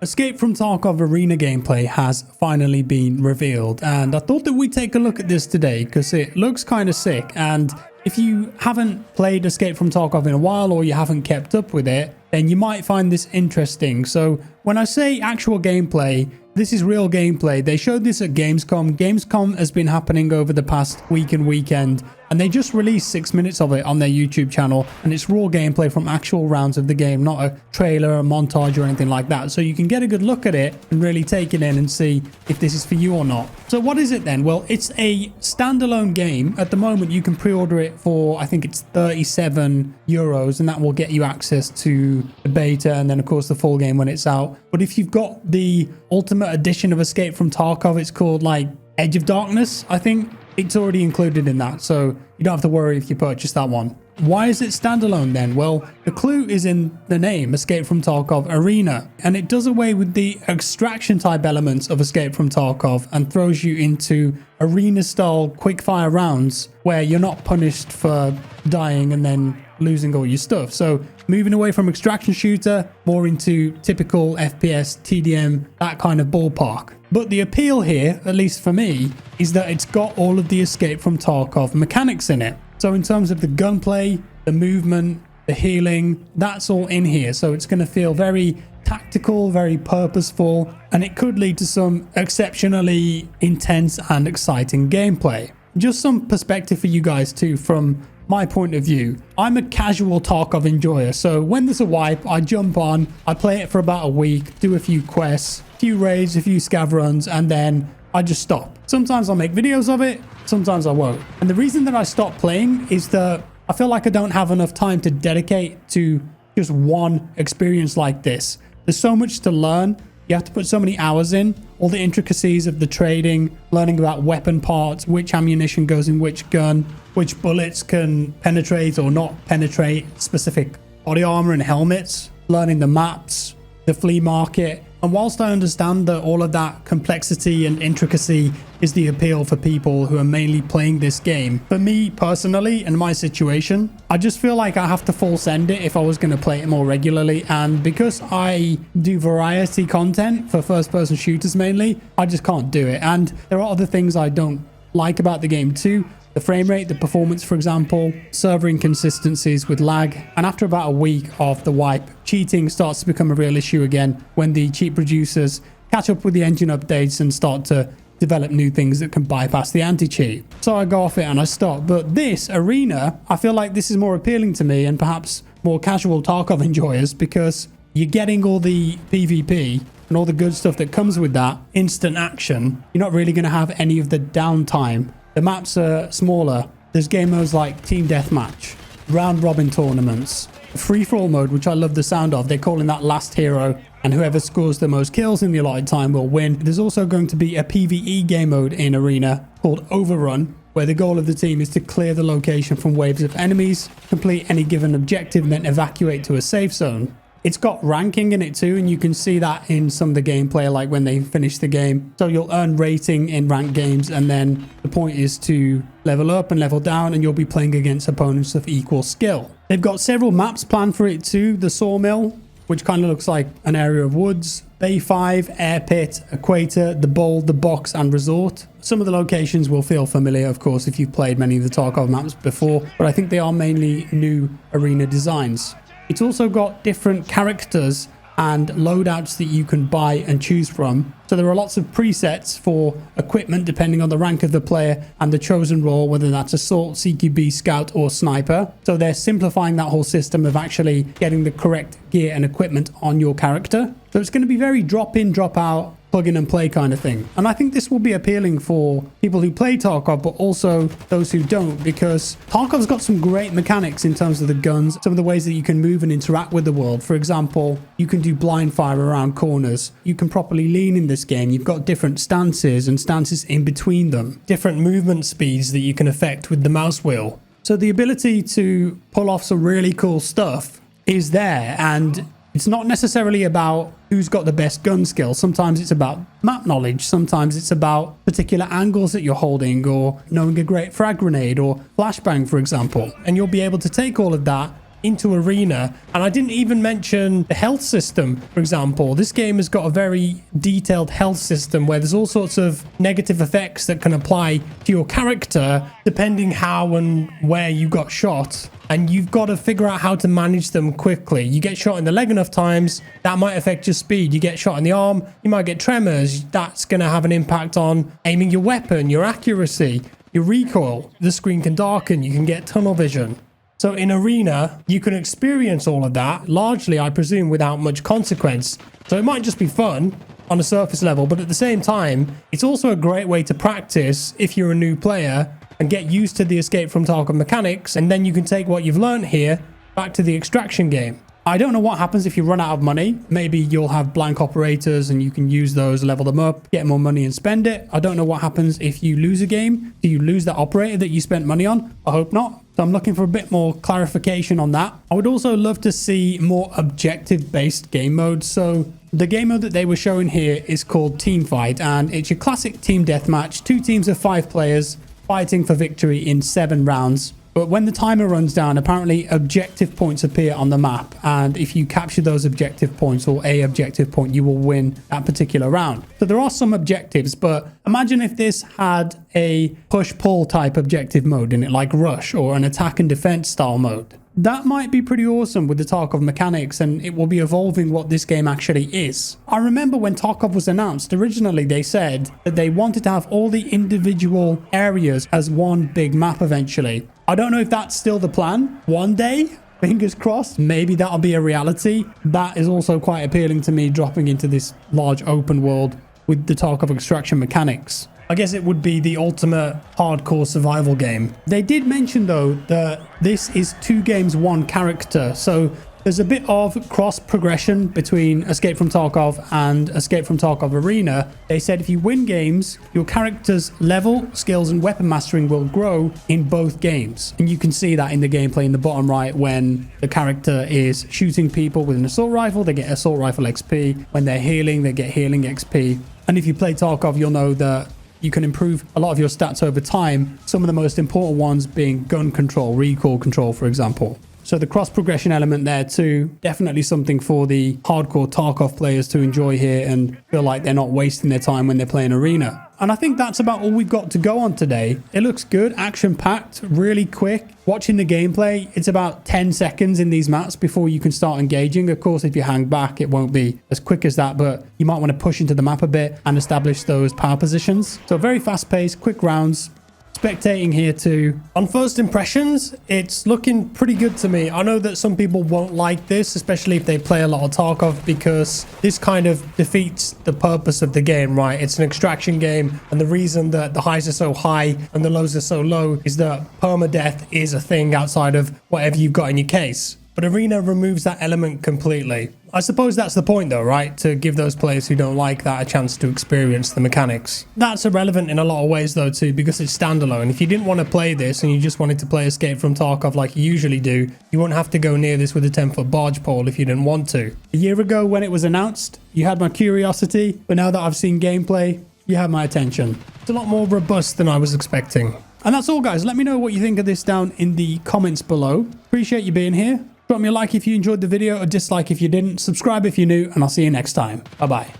Escape from Tarkov Arena gameplay has finally been revealed, and I thought that we'd take a look at this today because it looks kind of sick. And if you haven't played Escape from Tarkov in a while, or you haven't kept up with it, then you might find this interesting. So when I say actual gameplay, this is real gameplay. They showed this at Gamescom. Gamescom has been happening over the past week and weekend, and they just released 6 minutes of it on their YouTube channel, and it's raw gameplay from actual rounds of the game, not a trailer, a montage, or anything like that. So you can get a good look at it and really take it in and see if this is for you or not. So what is it then? Well, it's a standalone game. At the moment, you can pre-order it for, I think it's 37 euros, and that will get you access to the beta and then, of course, the full game when it's out. But if you've got the Ultimate Edition of Escape from Tarkov, it's called like Edge of Darkness, I think. It's already included in that, so you don't have to worry if you purchase that one. Why is it standalone then? Well, the clue is in the name, Escape from Tarkov Arena, and it does away with the extraction type elements of Escape from Tarkov and throws you into arena-style quick-fire rounds where you're not punished for dying and then losing all your stuff. So moving away from extraction shooter, more into typical FPS, TDM, that kind of ballpark. But the appeal here, at least for me, is that it's got all of the Escape from Tarkov mechanics in it. So in terms of the gunplay, the movement, the healing, that's all in here. So it's going to feel very tactical, very purposeful, and it could lead to some exceptionally intense and exciting gameplay. Just some perspective for you guys too from my point of view. I'm a casual Tarkov enjoyer, so when there's a wipe, I jump on, I play it for about a week, do a few quests, a few raids, a few scav runs, and then I just stop. Sometimes I'll make videos of it, sometimes I won't. And the reason that I stop playing is that I feel like I don't have enough time to dedicate to just one experience like this. There's so much to learn. You have to put so many hours in, all the intricacies of the trading, learning about weapon parts, which ammunition goes in which gun, which bullets can penetrate or not penetrate specific body armor and helmets, learning the maps, the flea market. And whilst I understand that all of that complexity and intricacy is the appeal for people who are mainly playing this game, for me personally, in my situation, I just feel like I have to full send it if I was going to play it more regularly. And because I do variety content for first-person shooters mainly, I just can't do it. And there are other things I don't like about the game too. The frame rate, the performance, for example, server inconsistencies with lag. And after about a week of the wipe, cheating starts to become a real issue again when the cheat producers catch up with the engine updates and start to develop new things that can bypass the anti-cheat. So I go off it and I stop. But this Arena, I feel like this is more appealing to me and perhaps more casual Tarkov enjoyers because you're getting all the PvP and all the good stuff that comes with that instant action. You're not really going to have any of the downtime. The maps are smaller. There's game modes like Team Deathmatch, round robin tournaments, free-for-all mode, which I love the sound of. They're calling that last hero, and whoever scores the most kills in the allotted time will win. There's also going to be a PvE game mode in Arena called Overrun, where the goal of the team is to clear the location from waves of enemies, complete any given objective, and then evacuate to a safe zone. It's got ranking in it too, and you can see that in some of the gameplay, like when they finish the game. So you'll earn rating in ranked games, and then the point is to level up and level down, and you'll be playing against opponents of equal skill. They've got several maps planned for it too. The Sawmill, which kind of looks like an area of woods. Bay 5, Air Pit, Equator, The Bowl, The Box, and Resort. Some of the locations will feel familiar, of course, if you've played many of the Tarkov maps before, but I think they are mainly new arena designs. It's also got different characters and loadouts that you can buy and choose from. So there are lots of presets for equipment depending on the rank of the player and the chosen role, whether that's assault, CQB, scout, or sniper. So they're simplifying that whole system of actually getting the correct gear and equipment on your character. So it's going to be very drop in, drop out, plug in and play kind of thing. And I think this will be appealing for people who play Tarkov, but also those who don't, because Tarkov's got some great mechanics in terms of the guns, some of the ways that you can move and interact with the world. For example, you can do blind fire around corners. You can properly lean in this game. You've got different stances and stances in between them, different movement speeds that you can affect with the mouse wheel. So the ability to pull off some really cool stuff is there, and it's not necessarily about who's got the best gun skill. Sometimes it's about map knowledge. Sometimes it's about particular angles that you're holding, or knowing a great frag grenade or flashbang, for example. And you'll be able to take all of that into Arena. And I didn't even mention the health system, for example. This game has got a very detailed health system where there's all sorts of negative effects that can apply to your character depending how and where you got shot. And you've got to figure out how to manage them quickly. You get shot in the leg enough times, that might affect your speed. You get shot in the arm, you might get tremors. That's going to have an impact on aiming your weapon, your accuracy, your recoil. The screen can darken, you can get tunnel vision. So in Arena, you can experience all of that, largely, I presume, without much consequence. So it might just be fun on a surface level, but at the same time, it's also a great way to practice if you're a new player and get used to the Escape from Tarkov mechanics, and then you can take what you've learned here back to the extraction game. I don't know what happens if you run out of money. Maybe you'll have blank operators and you can use those, level them up, get more money and spend it. I don't know what happens if you lose a game. Do you lose that operator that you spent money on? I hope not. So I'm looking for a bit more clarification on that. I would also love to see more objective-based game modes. So the game mode that they were showing here is called Teamfight, and it's your classic team deathmatch. 2 teams of 5 players fighting for victory in 7 rounds. But when the timer runs down, apparently objective points appear on the map. And if you capture those objective points, or a objective point, you will win that particular round. So there are some objectives, but imagine if this had a push-pull type objective mode in it, like Rush, or an attack and defense style mode. That might be pretty awesome with the Tarkov mechanics, and it will be evolving what this game actually is. I remember when Tarkov was announced, originally they said that they wanted to have all the individual areas as one big map eventually. I don't know if that's still the plan. One day, fingers crossed, maybe that'll be a reality. That is also quite appealing to me, dropping into this large open world with the Tarkov extraction mechanics. I guess it would be the ultimate hardcore survival game. They did mention though that this is 2 games 1 character, so there's a bit of cross progression between Escape from Tarkov and Escape from Tarkov Arena. They said if you win games, your character's level, skills and weapon mastering will grow in both games. And you can see that in the gameplay in the bottom right. When the character is shooting people with an assault rifle, they get assault rifle XP. When they're healing, they get healing XP. And if you play Tarkov, you'll know that you can improve a lot of your stats over time. Some of the most important ones being gun control, recoil control, for example. So the cross progression element there too, definitely something for the hardcore Tarkov players to enjoy here and feel like they're not wasting their time when they're playing Arena. And I think that's about all we've got to go on today. It looks good, action-packed, really quick. Watching the gameplay, it's about 10 seconds in these maps before you can start engaging. Of course, if you hang back, it won't be as quick as that, but you might want to push into the map a bit and establish those power positions. So very fast-paced, quick rounds. Spectating here too. On first impressions, it's looking pretty good to me. I know that some people won't like this, especially if they play a lot of Tarkov, because this kind of defeats the purpose of the game, right? It's an extraction game, and the reason that the highs are so high and the lows are so low is that permadeath is a thing outside of whatever you've got in your case. But Arena removes that element completely. I suppose that's the point though, right? To give those players who don't like that a chance to experience the mechanics. That's irrelevant in a lot of ways though too, because it's standalone. If you didn't want to play this and you just wanted to play Escape from Tarkov like you usually do, you wouldn't have to go near this with a 10-foot barge pole if you didn't want to. A year ago when it was announced, you had my curiosity, but now that I've seen gameplay, you have my attention. It's a lot more robust than I was expecting. And that's all guys. Let me know what you think of this down in the comments below. Appreciate you being here. Drop me a like if you enjoyed the video, or dislike if you didn't. Subscribe if you're new, and I'll see you next time. Bye-bye.